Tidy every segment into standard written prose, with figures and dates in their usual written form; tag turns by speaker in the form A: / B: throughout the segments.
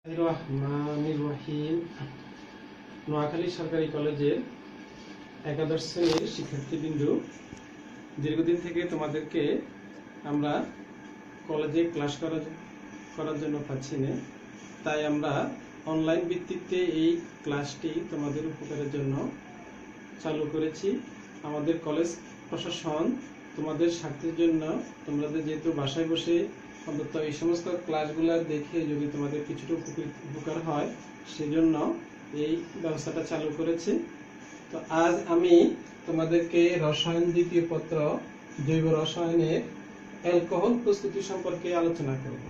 A: রহমানির রহিম। নোয়াখালী সরকারি কলেজের একাদশ শ্রেণীর শিক্ষার্থীবৃন্দ, দীর্ঘদিন থেকে তোমাদেরকে আমরা কলেজে ক্লাস করার জন্য পাচ্ছি না, তাই আমরা অনলাইন ভিত্তিতে এই ক্লাসটি তোমাদের উপকারের জন্য চালু করেছি। আমাদের কলেজ প্রশাসন তোমাদের স্বার্থের জন্য, তোমরা যেহেতু বাসায় বসে অন্তত এই সমস্ত ক্লাসগুলো দেখে যদি তোমাদের কিছুটা উপকার হয়, সেজন্য এই ব্যবস্থাটা চালু করেছে। তো আজ আমি তোমাদেরকে রসায়ন দ্বিতীয় পত্র জৈব রসায়নের অ্যালকোহল প্রস্তুতি সম্পর্কে আলোচনা করব।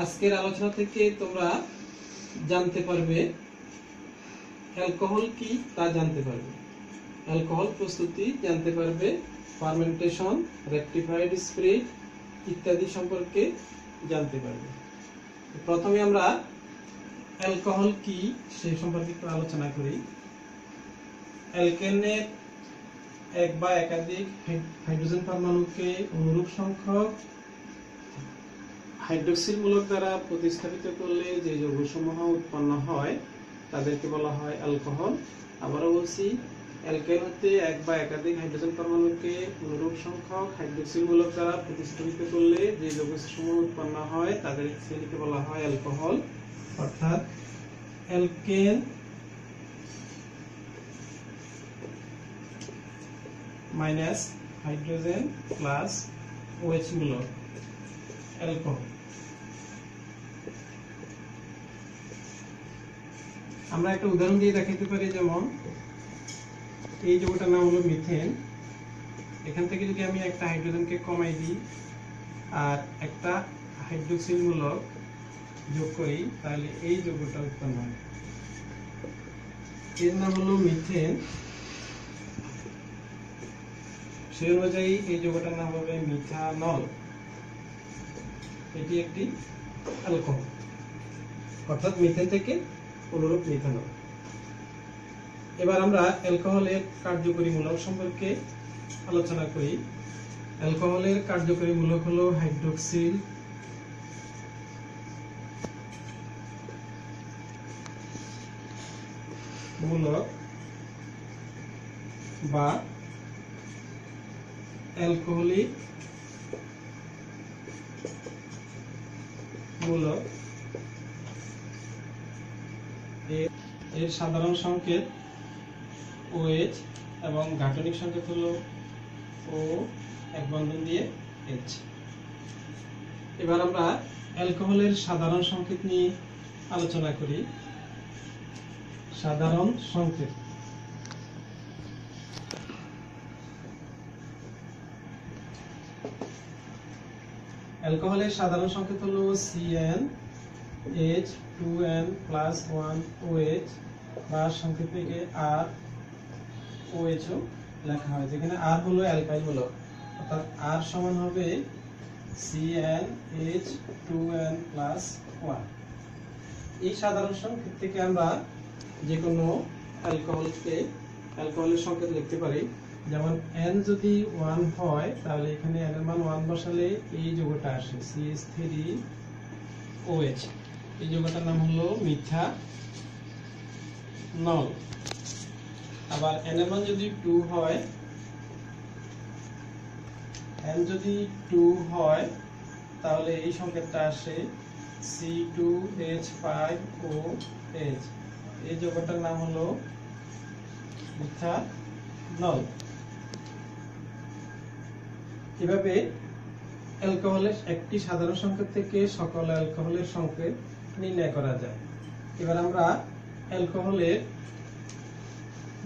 A: আজকের আলোচনা থেকে তোমরা জানতে পারবে অ্যালকোহল কি তা জানতে পারবে, অ্যালকোহল প্রস্তুতি জানতে পারবে, ফার্মেন্টেশন, রেকটিফাইড স্পিরিট ইত্যাদি সম্পর্কে জানতে পারবে। প্রথমে আমরা অ্যালকোহল কি সেই সম্পর্কে একটু আলোচনা করি। অ্যালকেনের এক বা একাধিক হাইড্রোজেন পরমাণুকে অনুরূপ সংখ্যক হাইড্রোক্সিল মূলক দ্বারা প্রতিস্থাপিত করলে যে যৌগসমূহ উৎপন্ন হয় তাদেরকে বলা হয় অ্যালকোহল। আবারও বলছি, অ্যালকেন হতে এক বা একাধিক হাইড্রোজেন পরমাণুকে অনুরূপ সংখ্যক হাইড্রোক্সিল মূলক দ্বারা প্রতিস্থাপিত করলে যে যৌগসমূহ উৎপন্ন হয় তাদের শ্রেণীকে বলা হয় অ্যালকোহল। অর্থাৎ alkane minus hydrogen plus OH মূলক অ্যালকোহল। আমরা একটা উদাহরণ দিয়ে দেখাতে পারি, যেমন এই যৌগটার নাম হলো মিথেন। এখান থেকে যদি আমি একটা হাইড্রোজেনকে কমাই দিই আর একটা হাইড্রোক্সিল মূলক যোগ করি, তাহলে এই যৌগটা উৎপন্ন হয়। এর নাম হলো মিথেন। সেই অনুযায়ী এই যৌগটার নাম হবে মিথানল। এটি একটি অ্যালকোহল, অর্থাৎ মিথেন থেকে অনুরূপ মিথানল। এবার আমরা অ্যালকোহলের কার্যকরী মূলক সম্পর্কে আলোচনা করি। অ্যালকোহলের কার্যকরী মূলক হলো হাইড্রোক্সিল মূলক বা অ্যালকোহলিক মূলক। এর সাধারণ সংকেত OH এবং গাঠনিক সংকেত হলো O এক বন্ধন দিয়ে H। এবার আমরা অ্যালকোহলের সাধারণ সংকেত নিয়ে আলোচনা করি। সাধারণ সংকেত অ্যালকোহলের সাধারণ সংকেত হলো CnH2n+1OH বা সংক্ষেপে ROH লেখা হয়, যেখানে R হলো অ্যালকাইল মূলক, অর্থাৎ R সমান হবে CnH2n+1। এই সাধারণ সংকেত থেকে আমরা যে কোনো অ্যালকোহলের সংকেত লিখতে পারি। যেমন N যদি 1 হয় তাহলে এখানে N এর মান 1 বসালে এই যৌগটা আসে CH3OH। এই যৌগটার নাম হলো মিথানল। আবার N এর মান যদি 2 হয়, N যদি 2 হয় তাহলে এই সংকেতটা আসে C2H5OH। এই যৌগটার নাম হলো মিথানল। এভাবে অ্যালকোহলের একটি সাধারণ সংকেত থেকে সকল অ্যালকোহলের সংকেত নির্ণয় করা যায়। এবার আমরা অ্যালকোহলের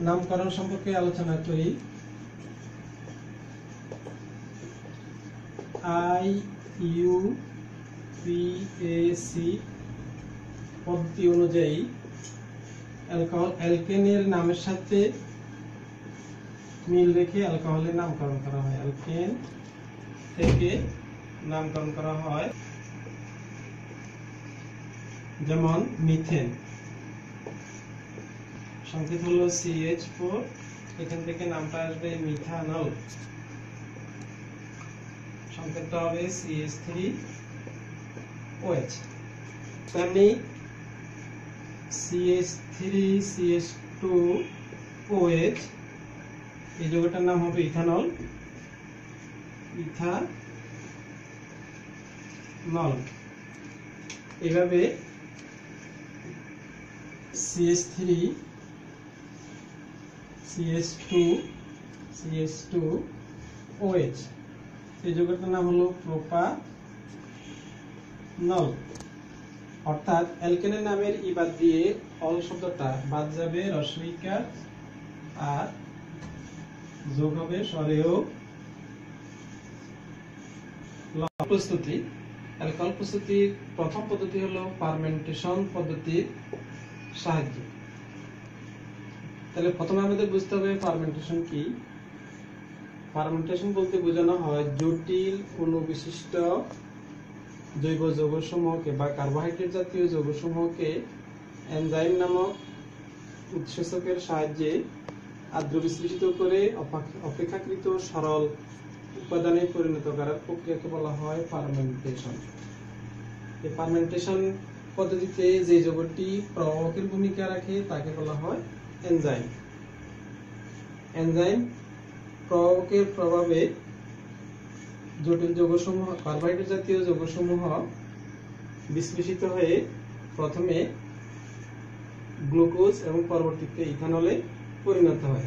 A: নামকরণ সম্পর্কে আলোচনা করি। IUPAC পদ্ধতি অনুযায়ী অ্যালকেনের নামের সাথে মিল রেখে অ্যালকোহলের নামকরণ করা হয়। অ্যালকেন থেকে নামকরণ করা হয়, যেমন মিথেন সংকেত হলো CH4, এখান থেকে নামটা আসবে মিথানল, সংকেতটা হবে CH3OH। তেমনি CH3CH2OH এই যৌগটার নাম হবে ইথানল। এইভাবে CH3CH2OH এই যৌগটার নাম হলো প্রোপানল। অর্থাৎ অ্যালকেনের নামের ই বাদ দিয়ে অল শব্দটা বাদ যাবে রস্বইকার, আর যোগ হবে স্বরেয় ল। প্রস্তুতি, অ্যালকোহল প্রস্তুতির প্রথম পদ্ধতি হলো ফার্মেন্টেশন পদ্ধতির সাহায্যে। তাহলে প্রথমে আমাদের বুঝতে হবে ফার্মেন্টেশন কি। ফার্মেন্টেশন বলতে বোঝানো হয় জটিল অণু বিশিষ্ট জৈব যৌগসমূহকে বা কার্বোহাইড্রেট জাতীয় যৌগসমূহকে এনজাইম নামক উৎসেচকের সাহায্যে আদ্র বিশ্লেষিত করে অপেক্ষাকৃত সরল উপাদানে পরিণত করার প্রক্রিয়াকে বলা হয় ফার্মেন্টেশন। এই ফার্মেন্টেশন পদ্ধতিতে যে যৌগটি প্রভাবকের ভূমিকা রাখে তাকে বলা হয় এনজাইম। এনজাইম প্রভাবকের প্রভাবে জটিল যৌগসমূহ কার্বোহাইড্রেট জাতীয় যৌগসমূহ বিশ্লেষিত হয়ে প্রথমে গ্লুকোজ এবং পরবর্তীতে ইথানলে পরিণত হয়।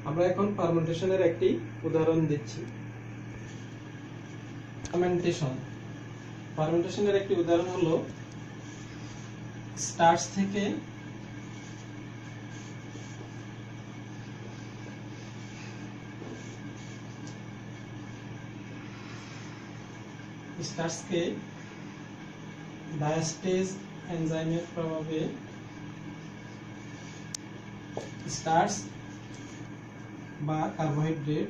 A: আমরা এখন ফার্মেন্টেশনের একটি উদাহরণ দিচ্ছি। ফার্মেন্টেশনের একটি উদাহরণ হলো স্টার্চ থেকে স্টার্চকে ডায়াস্টেজ এনজাইমের প্রভাবে স্টার্চ বা কার্বোহাইড্রেট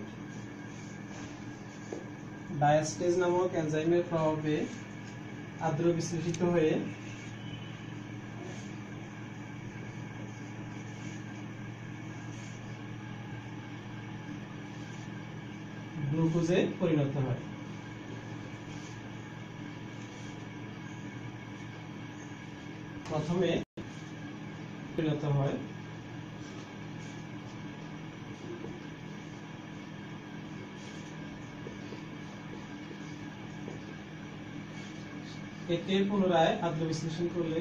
A: ডায়াস্টেজ নামক এনজাইমের প্রভাবে আদ্র বিশ্লেষিত হয়ে গ্লুকোজে পরিণত হয়। প্রথমে পরিণত হয় একে পুনরায় আদ্র বিশ্লেষণ করলে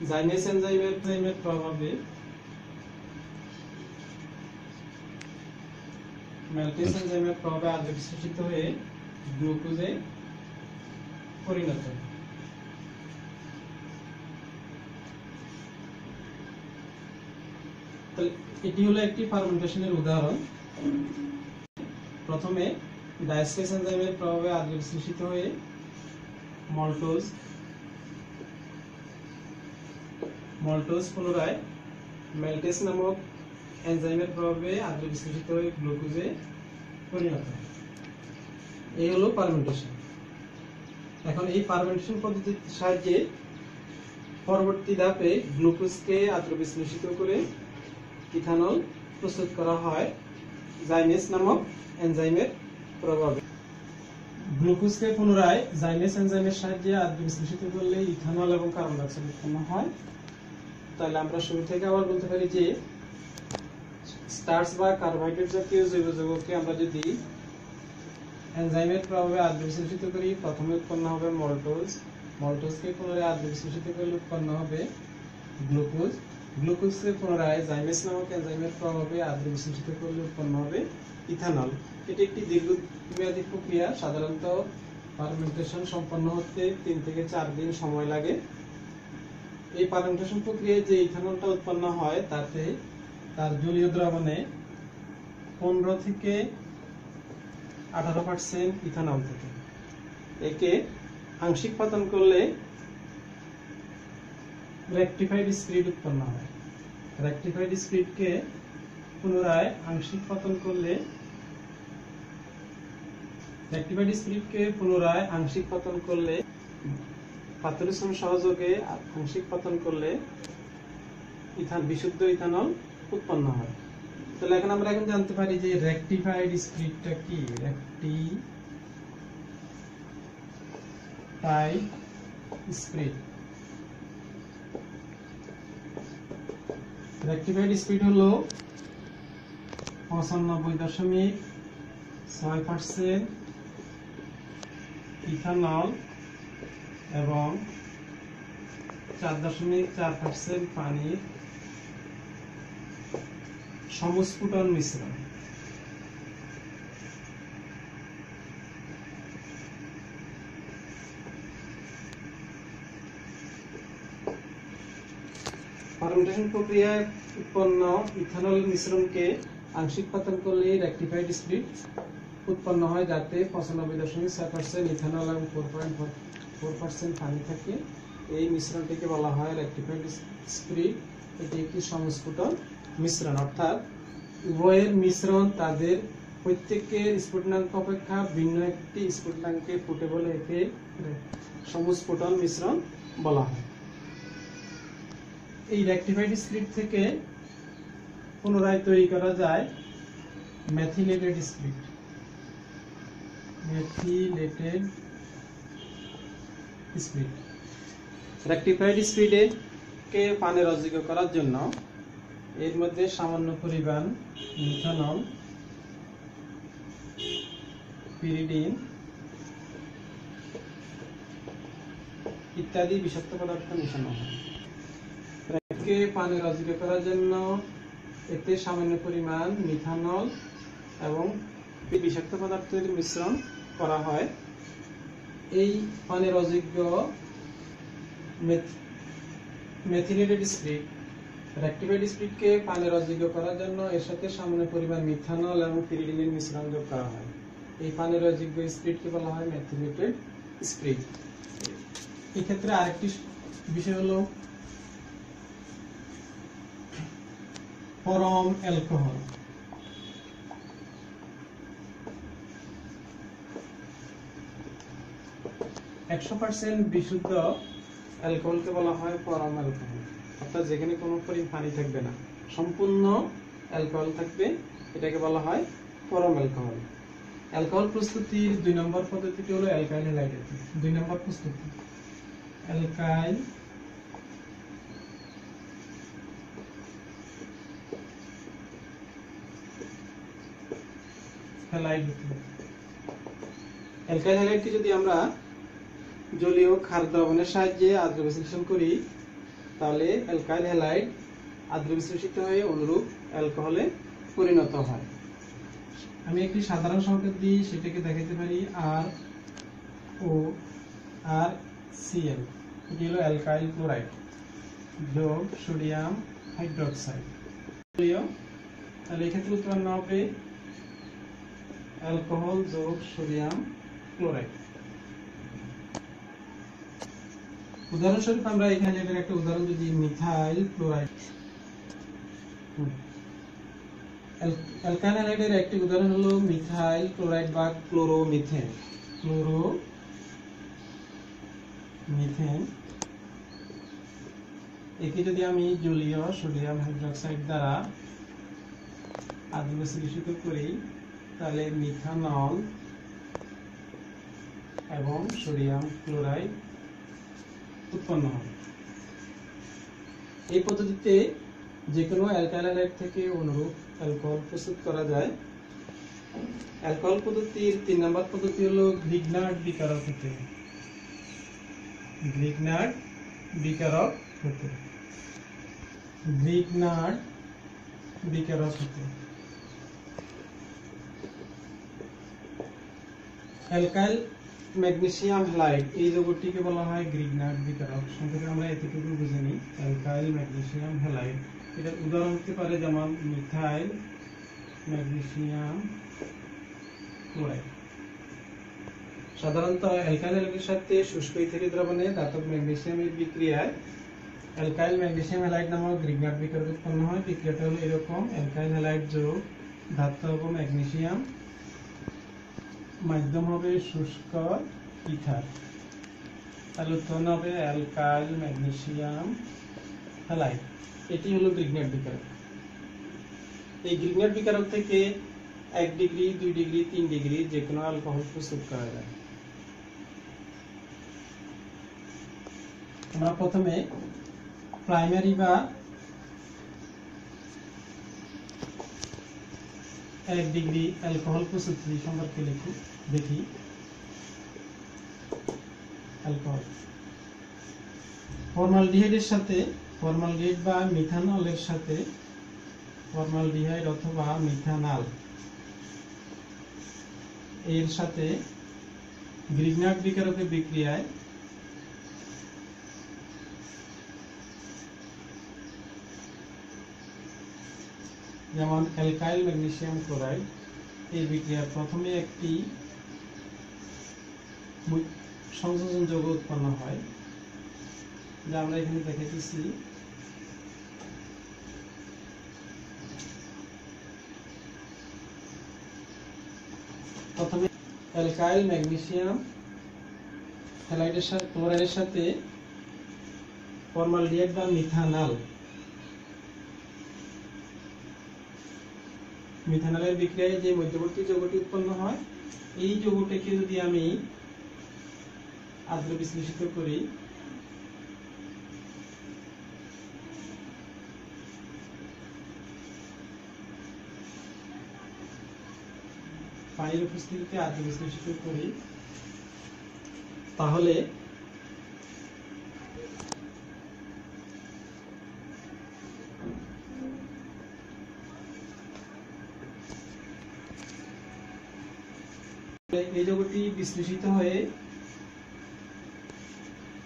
A: জাইনেস এনজাইমের প্রভাবে ম্যালটেস এনজাইমের প্রভাবে আদ্র বিশ্লেষিত হয়ে গ্লুকোজে পরিণত হয়। এটি হলো একটি ফার্মেন্টেশনের উদাহরণ। প্রথমে ডায়াস্টেজ এনজাইমের প্রভাবে আদ্র বিশ্লেষিত হয়ে মল্টোজ পুনরায় ম্যালটেস নামক এনজাইমের প্রভাবে আদ্র বিশ্লেষিত হয়ে গ্লুকোজে পরিণত হয়। এই হলো ফার্মেন্টেশন। এখন এই ফার্মেন্টেশন পদ্ধতির সাহায্যে পরবর্তী ধাপে গ্লুকোজকে আদ্র বিশ্লেষিত করে ইথানল প্রস্তুত করা হয় জাইনেস নামক এনজাইমের প্রভাবে। গ্লুকোজকে পুনরায় জাইনেস এনজাইমের সাহায্যে আদ্র বিশ্লেষিত করলে ইথানল এবং কার্বন ডাই অক্সাইড উৎপন্ন হয়। তাহলে আমরা শুরু থেকে আবার বলতে পারি যে স্টার্চ বা কার্বোহাইড্রেট জাতীয় জৈব যৌগকে আমরা যদি এনজাইমের প্রভাবে আদ্র বিশ্লেষিত করি, প্রথমে উৎপন্ন হবে মল্টোজকে পুনরায় আদ্র বিশ্লেষিত করলে উৎপন্ন হবে গ্লুকোজকে পুনরায় জাইনেস নামক এনজাইমের প্রভাবে আদ্র বিশ্লেষিত করলে উৎপন্ন হবে ইথানল। এটি একটি দীর্ঘমেয়াদী প্রক্রিয়া। সাধারণত ফার্মেন্টেশন সম্পন্ন হতে 3 থেকে 4 দিন সময় লাগে। এই ফার্মেন্টেশন প্রক্রিয়ায় যে ইথানলটা উৎপন্ন হয় তাতে তার জলীয় দ্রবণে 15 থেকে 18% ইথানল থাকে। একে আংশিক পাতন করলে রেকটিফাইড স্পিরিট উৎপন্ন হয়। রেকটিফাইড স্পিরিটকে পুনরায় আংশিক পাতন করলে পাতরিসম সহযোগে আংশিক পাতন করলে বিশুদ্ধ ইথানল উৎপন্ন হয়। তাহলে এখন আমরা জানতে পারি যে রেকটিফাইড স্পিরিটটা কি। Type speed. রেকটিফাইড স্পিড হলো 95.6% ইথানল এবং 4.4% পানির সমস্ফুটন মিশ্রণ। ফার্মেন্টেশন প্রক্রিয়ায় উৎপন্ন ইথানল মিশ্রণকে আংশিক পাতন করলে রেকটিফাইড স্পিড উৎপন্ন হয়, যাতে 95.6% ইথানল এবং 4.4% পানি থাকে। এই মিশ্রণটিকে বলা হয় রেকটিফাইড স্পিড। এটি একটি সমস্ফুটন মিশ্রণ, অর্থাৎ উভয়ের মিশ্রণ তাদের প্রত্যেকের স্ফুটনাঙ্ক অপেক্ষা ভিন্ন একটি স্ফুটনাঙ্কে ফুটে বলে একে সমস্ফুটন মিশ্রণ বলা হয়। এই রেকটিফাইড স্পিড থেকে পুনরায় তৈরি করা যায় methylated speed. Methylated speed rectified স্পিডে কে পানের অযোগ্য করার জন্য এর মধ্যে সামান্য পরিমাণ মিথানল, পিরিডিন ইত্যাদি বিষাক্ত পদার্থ মেশানো হয়। কে পানের অযোগ্য করার জন্য এতে সামান্য পরিমাণ মিথানল এবং বিষাক্ত পদার্থের মিশ্রণ করা হয়। এই পানের অযোগ্য মেথিলেটেড স্পিড রেকটিফাইড স্পিডকে পানের অযোগ্য করার জন্য এর সাথে সামান্য পরিমাণ মিথানল এবং পিরিডিনের মিশ্রণ যোগ করা হয়। এই পানের অযোগ্য স্পিডকে বলা হয় মেথিলেটেড স্পিড। এই ক্ষেত্রে আরেকটি বিষয় হলো পরম অ্যালকোহল। একশো % বিশুদ্ধ অ্যালকোহলকে বলা হয় পরম অ্যালকোহল, অর্থাৎ যেখানে কোনো পানি থাকবে না, সম্পূর্ণ অ্যালকোহল থাকবে, এটাকে বলা হয় পরম অ্যালকোহল। অ্যালকোহল প্রস্তুতির 2 নম্বর পদ্ধতিটি হলো অ্যালকাইল হ্যালাইড। 2 নম্বর প্রস্তুতি অ্যালকাইল হ্যালাইড। অ্যালকাইল হ্যালাইডকে যদি আমরা জলীয় ক্ষার দ্রবণের সাহায্যে আদ্র বিশ্লেষণ করি, তাহলে অ্যালকাইল হ্যালাইড আদ্র বিশ্লেষিত হয়ে অনুরূপ অ্যালকোহলে পরিণত হয়। আমি একটি সাধারণ সংকেত দিই, সেটাকে দেখাতে পারি RORCl। এটি হলো অ্যালকাইল ক্লোরাইড যোগ সোডিয়াম হাইড্রোক্সাইড। তাহলে এক্ষেত্রে উৎপন্ন হবে অ্যালকোহল যোগ সোডিয়াম ক্লোরাইড। উদাহরণস্বরূপ আমরা এখানে এটার একটা উদাহরণ যদি মিথাইল ক্লোরাইড। অ্যালকাইল হ্যালাইডের একটি উদাহরণ হলো মিথাইল ক্লোরাইড বা ক্লোরোমিথেন। একে যদি আমি জলীয় সোডিয়াম হাইড্রোক্সাইড দ্বারা আদ্র বিশ্লেষিত করি, তাহলে মিথানল এবং সোডিয়াম ক্লোরাইড উৎপন্ন হবে। এই পদ্ধতিতে যে কোনো অ্যালকাইল হ্যালাইড থেকে অনুরূপ অ্যালকোহল প্রস্তুত করা যায়। অ্যালকোহল পদ্ধতির 3 নম্বর পদ্ধতি হলো গ্রিগনার্ড বিকারক হতে। গ্রিগনার্ড বিকারক হতে অ্যালকাইল ম্যাগনেসিয়াম হ্যালাইড এই যৌগটিকে বলা হয় গ্রিগনার্ড বিকারক। সংক্ষেপে আমরা এতটুকু বুঝে নিই। অ্যালকাইল ম্যাগনেসিয়াম হ্যালাইড এটার উদাহরণ হতে পারে যেমন মিথাইল ম্যাগনেসিয়াম ক্লোরাইড। সাধারণত অ্যালকাইল হ্যালাইডের সাথে শুষ্ক ইথারি দ্রবণে ধাতব ম্যাগনেসিয়ামের বিক্রিয়ায় অ্যালকাইল ম্যাগনেসিয়াম হ্যালাইড নামক গ্রিগনার্ড বিকারক উৎপন্ন হয়। বিক্রিয়াটা হলো এরকম: অ্যালকাইল হ্যালাইড যোগ ধাতব ম্যাগনেসিয়াম, মাধ্যম হবে শুষ্ক ইথার, তাহলে উৎপন্ন হবে অ্যালকাইল ম্যাগনেসিয়াম হ্যালাইড। এটি হলো গ্রিগনার্ড বিকারক। এই গ্রিগনার্ড বিকারক থেকে 1 ডিগ্রি, 2 ডিগ্রি, 3 ডিগ্রি যে কোনো অ্যালকোহল প্রস্তুত করা যায়। আমরা প্রথমে প্রাইমারি বা 1 ডিগ্রি অ্যালকোহল প্রস্তুতি সম্পর্কে দেখি। অ্যালকোহল ফর্মালডিহাইডের সাথে, ফর্মালডিহাইড বা মিথানলের সাথে, ফর্মালডিহাইড অথবা মিথানল এর সাথে গ্রিগনার্ড বিকারকের বিক্রিয়ায় যেমন অ্যালকাইল ম্যাগনেসিয়াম ক্লোরাইড, এই বিক্রিয়ায় প্রথমে একটি সংযোজন যৌগ উৎপন্ন হয়, যা আমরা এখানে দেখাইতেছি। প্রথমে অ্যালকাইল ম্যাগনেসিয়াম হ্যালাইডের সাথে, ক্লোরাইডের সাথে ফর্মালডিহাইড বা মিথানলের বিক্রিয়ায় যে মধ্যবর্তী যৌগটি উৎপন্ন হয়, এই যৌগটিকে যদি আমি আদ্র বিশ্লেষিত করি, পানির উপস্থিতিতে আদ্র বিশ্লেষিত করি, তাহলে এই যৌগটি বিশ্লেষিত হয়ে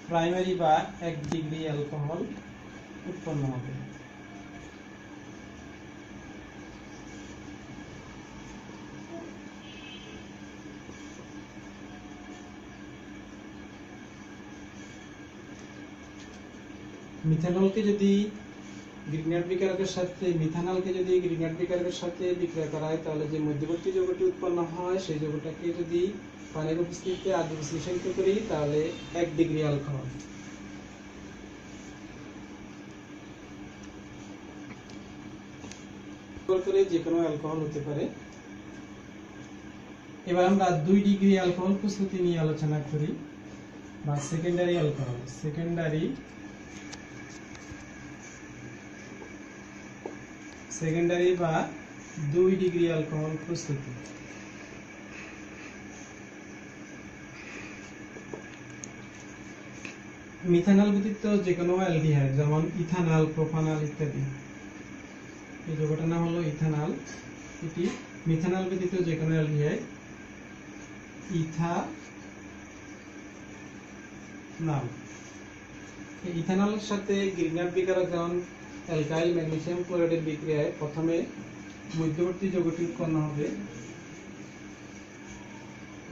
A: প্রাইমারি বা 1 ডিগ্রি অ্যালকোহল উৎপন্ন হবে। মিথানলকে যদি গ্রিগনার্ড বিকারকের সাথে, মিথানলকে যদি গ্রিগনার্ড বিকারকের সাথে বিক্রিয়া করা হয়, তাহলে যে মধ্যবর্তী যৌগটি উৎপন্ন হয় সেই যৌগটাকে যদি পানির উপস্থিতিতে আদ্র বিশ্লেষণ করি, তাহলে 1 ডিগ্রি অ্যালকোহল। করে যে কোনো অ্যালকোহল হতে পারে। এবার আমরা 2 ডিগ্রি অ্যালকোহল প্রস্তুতি নিয়ে আলোচনা করি, বা সেকেন্ডারি অ্যালকোহল। সেকেন্ডারি বা 2 ডিগ্রি অ্যালকোহল প্রস্তুতি। মিথানল ব্যতীত যে কোনো অ্যালডিহাইড, যেমন ইথানল, প্রোপানল ইত্যাদি, এই যৌগটার নাম হলো ইথানল। এটি মিথানল ব্যতীত যে কোনো অ্যালডিহাইড, ইথানল। ইথানলের সাথে গ্রিগনার্ড বিকারক, যেমন অ্যালকাইল ম্যাগনেসিয়াম ক্লোরাইডের বিক্রিয়ায় প্রথমে মধ্যবর্তী যৌগটি উৎপন্ন হবে।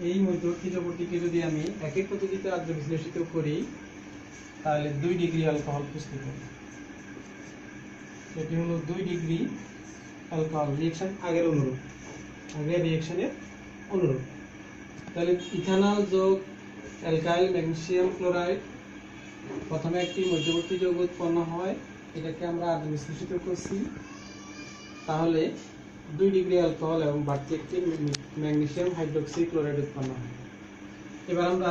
A: এই মধ্যবর্তী যৌগটিকে যদি আমি একই পদ্ধতিতে আদ্র বিশ্লেষিত করি, তাহলে 2 ডিগ্রি অ্যালকোহল প্রস্তুত হবে। এটি হলো 2 ডিগ্রি অ্যালকোহল। রিঅ্যাকশন আগের অনুরূপ, আগের রিঅ্যাকশনের অনুরূপ। তাহলে ইথানল যোগ অ্যালকাইল ম্যাগনেসিয়াম ক্লোরাইড, প্রথমে একটি মধ্যবর্তী যৌগ উৎপন্ন হয়, এটাকে আমরা আদ্র বিশ্লেষিত করছি, তাহলে 2 ডিগ্রি অ্যালকোহল এবং বাড়তি একটি ম্যাগনেসিয়াম হাইড্রোক্সি ক্লোরাইড উৎপন্ন হয়। এবার আমরা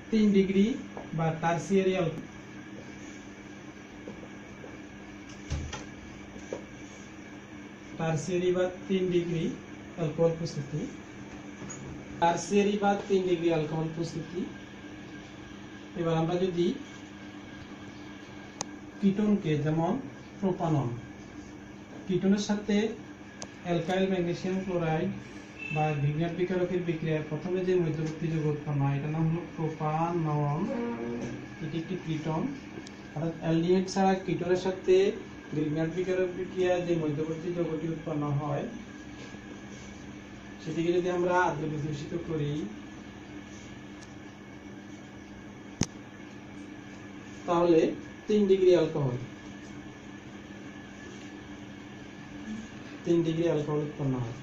A: 3 ডিগ্রি বা টারসিয়ারি বা 3 ডিগ্রি অ্যালকোহল প্রস্তুতি। টারসিয়ারি বা 3 ডিগ্রি অ্যালকোহল প্রস্তুতি। এবার আমরা যদি কিটোনকে, যেমন প্রোপানল, কিটোনের সাথে অ্যালকাইল ম্যাগনেসিয়াম ক্লোরাইড বা গ্রিগনার্ড বিকারকের বিক্রিয়ায় প্রথমে যে মধ্যবর্তী যৌগ উৎপন্ন হয়, এটার নাম হলো প্রোপানল। এটি একটি কিটোন। অর্থাৎ অ্যালডিহাইড ছাড়া কিটোনের সাথে গ্রিগনার্ড বিকারক বিক্রিয়ায় যে মধ্যবর্তী যৌগটি উৎপন্ন হয়, সেটিকে যদি আমরা আদ্র বিশ্লেষিত করি, তাহলে 3 ডিগ্রি অ্যালকোহল, 3 ডিগ্রি অ্যালকোহল উৎপন্ন হয়।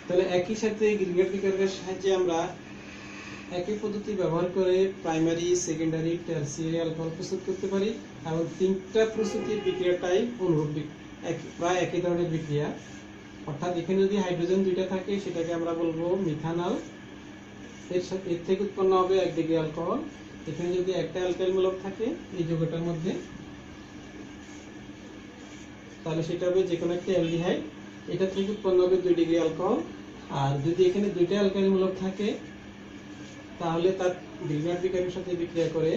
A: তাহলে একই সাথে গ্রিগনার্ড বিকারকের সাহায্যে আমরা একই পদ্ধতি ব্যবহার করে প্রাইমারি, সেকেন্ডারি, টারসিয়ারি অ্যালকোহল প্রস্তুত করতে পারি, এবং 3টা প্রস্তুতির বিক্রিয়াটাই অনুরূপ, প্রায় একই ধরনের বিক্রিয়া। অর্থাৎ এখানে যদি হাইড্রোজেন 2টা থাকে, সেটাকে আমরা বলবো মিথানল, এর থেকে উৎপন্ন হবে 1 ডিগ্রি অ্যালকোহল। এখানে যদি একটা অ্যালকাইল মূলক থাকে এই যৌগটার মধ্যে, তাহলে সেটা হবে যে কোনো একটা অ্যালডিহাইড, এটা থেকে উৎপন্ন হবে 2 ডিগ্রি অ্যালকোহল। আর যদি এখানে দুইটা অ্যালকাইল মূলক থাকে তাহলে তার গ্রিগনার বিকারের সাথে বিক্রিয়া করে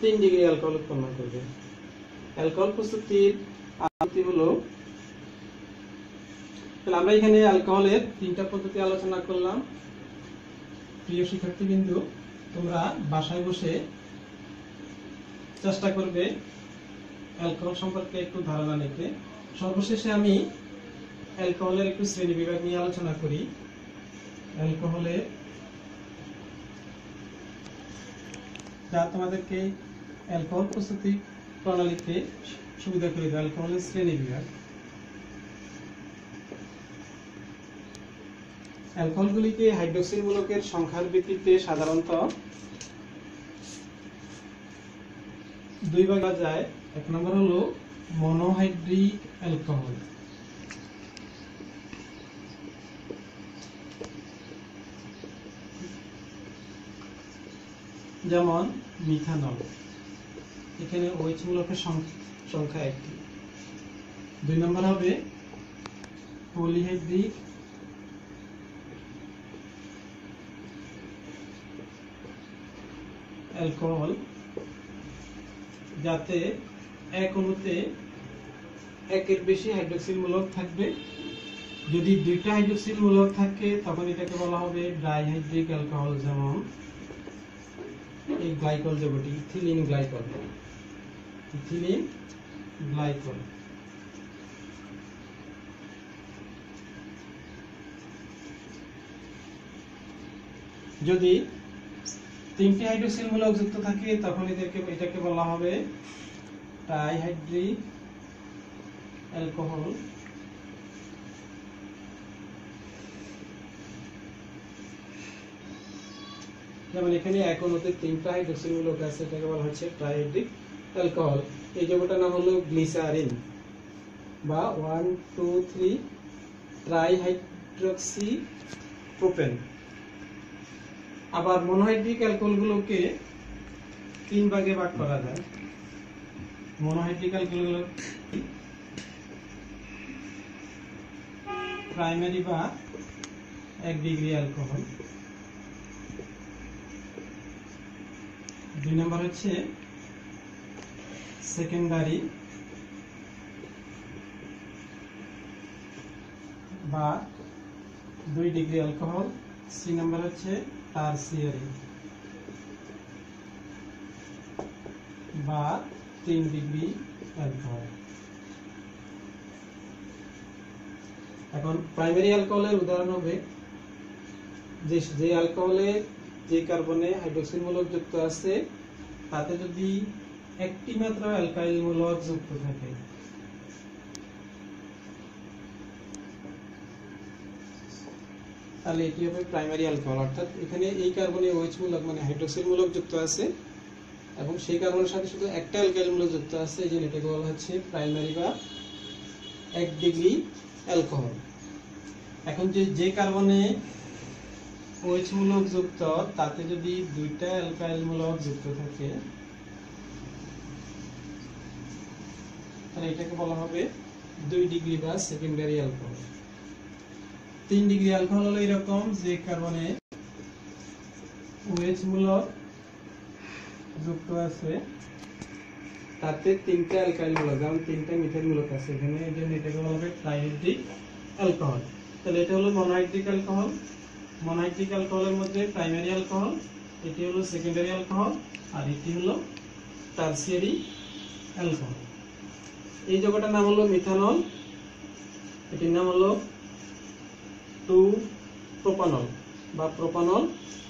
A: 3 ডিগ্রি অ্যালকোহল উৎপন্ন করবে। অ্যালকোহল প্রস্তুতির পদ্ধতি হলো, তাহলে আমরা এখানে অ্যালকোহলের 3টা পদ্ধতি আলোচনা করলাম। প্রিয় শিক্ষার্থীবৃন্দ, তোমরা বাসায় বসে চেষ্টা করবে অ্যালকোহল সম্পর্কে একটু ধারণা নিতে। সর্বশেষে আমি অ্যালকোহলের একটু শ্রেণী বিভাগ নিয়ে আলোচনা করি। অ্যালকোহলের, যা তোমাদেরকে অ্যালকোহল প্রস্তুতি প্রণালীতে সুবিধা করে দেয়। অ্যালকোহলের শ্রেণী বিভাগ। অ্যালকোহলগুলিকে হাইড্রোক্সিল মূলকের সংখ্যার ভিত্তিতে সাধারণত 2 ভাগে ভাগ যায়। 1 নম্বর হলো মনোহাইড্রিক অ্যালকোহল, যেমন মিথানল, এখানে OH মূলকের সংখ্যা 1টি। 2 নম্বর হবে পলিহাইড্রিক অ্যালকোহল, যাতে এক অণুতে একের বেশি হাইড্রোক্সিল মূলক থাকবে। যদি 2টা হাইড্রোক্সিল মূলক থাকে তখন এটাকে বলা হবে ডাইহাইড্রিক অ্যালকোহল, যেমন এই গ্লাইকল যৌগটি ইথিলিন গ্লাইকল। Ethylene glycol. যদি 3টি হাইড্রোক্সিল মূলক যুক্ত থাকে তখন এটাকে বলা হবে ট্রাইহাইড্রিক অ্যালকোহল। যেমন এখানে এক অণুতে 3টা হাইড্রোক্সিল মূলক আছে, এটাকে বলা হচ্ছে ট্রাইহাইড্রিক অ্যালকোহল। এই যৌগটার নাম হলো গ্লিসারিন বা 1 2 3 ট্রাইহাইড্রক্সি প্রোপেন। আবার মনোহাইড্রিক অ্যালকোহলগুলোকে 3 ভাগে ভাগ করা যায়। মনোহাইড্রিক অ্যালকোহলগুলো প্রাইমারি বা 1 ডিগ্রি অ্যালকোহল। 2 নম্বর হচ্ছে সেকেন্ডারি বা 2 ডিগ্রি অ্যালকোহল। 3 নম্বর হচ্ছে টারসিয়ারি বা 3 ডিগ্রি অ্যালকোহল। এখন প্রাইমারি অ্যালকোহলের উদাহরণ হবে যে অ্যালকোহলে যে কার্বনে হাইড্রোক্সিল মূলক যুক্ত আছে তাতে যদি একটি মাত্র অ্যালকাইল মূলক যুক্ত থাকে। তাহলে এটি হবে প্রাইমারি অ্যালকোহল, অর্থাৎ এখানে এই কার্বনে OH মূলক মানে হাইড্রোক্সিল মূলক যুক্ত আছে এবং সেই কার্বনের সাথে শুধু একটা অ্যালকাইল মূলক যুক্ত আছে, এই জন্য এটাকে বলা হচ্ছে প্রাইমারি বা 1 ডিগ্রি অ্যালকোহল। এখন যে কার্বনে OH মূলক যুক্ত তাতে যদি 2টা অ্যালকাইল মূলক যুক্ত থাকে তাহলে এটাকে বলা হবে 2 ডিগ্রি বা সেকেন্ডারি অ্যালকোহল। 3 ডিগ্রি অ্যালকোহল হলো এরকম যে কার্বনে OH মূলক যুক্ত আছে তাতে 3টা অ্যালকাইল মূলক, যেমন 3টা মিথাইল মূলক আছে এখানে, এই জন্য এটাকে বলা হবে ট্রাইহাইড্রিক অ্যালকোহল। তাহলে এটা হলো মনোহাইড্রিক অ্যালকোহল। মনোহাইড্রিক অ্যালকোহলের মধ্যে প্রাইমারি অ্যালকোহল, এটি হলো সেকেন্ডারি অ্যালকোহল, আর এটি হলো টারসিয়ারি অ্যালকোহল। এই যৌগটার নাম হলো মিথানল, এটির নাম হলো 2-প্রোপানল বা প্রোপানল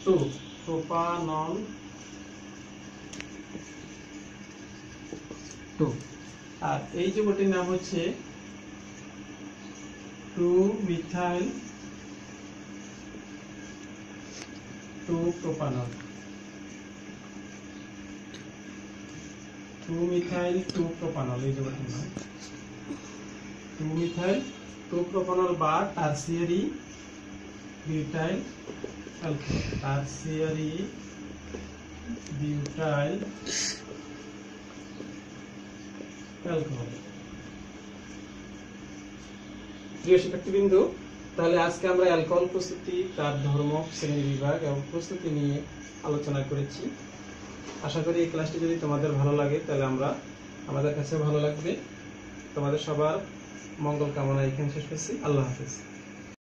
A: 2, প্রোপানল 2। আর এই যৌগটির নাম হচ্ছে 2-মিথাইল 2-প্রোপানল। 2-মিথাইল 2-প্রোপানল এই যৌগটির নাম 2-মিথাইল 2-প্রোপানল বা tertiary butyl alcohol. Tertiary butyl alcohol. প্রিয় শিক্ষার্থীবৃন্দ, তাহলে আজকে আমরা অ্যালকোহল প্রস্তুতি, তার ধর্ম, শ্রেণী বিভাগ এবং প্রস্তুতি নিয়ে আলোচনা করেছি। আশা করি এই ক্লাসটি যদি তোমাদের ভালো লাগে তাহলে আমাদের কাছে ভালো লাগবে। তোমাদের সবার মঙ্গল কামনা এখানে শেষ করছি। আল্লাহ হাফেজ।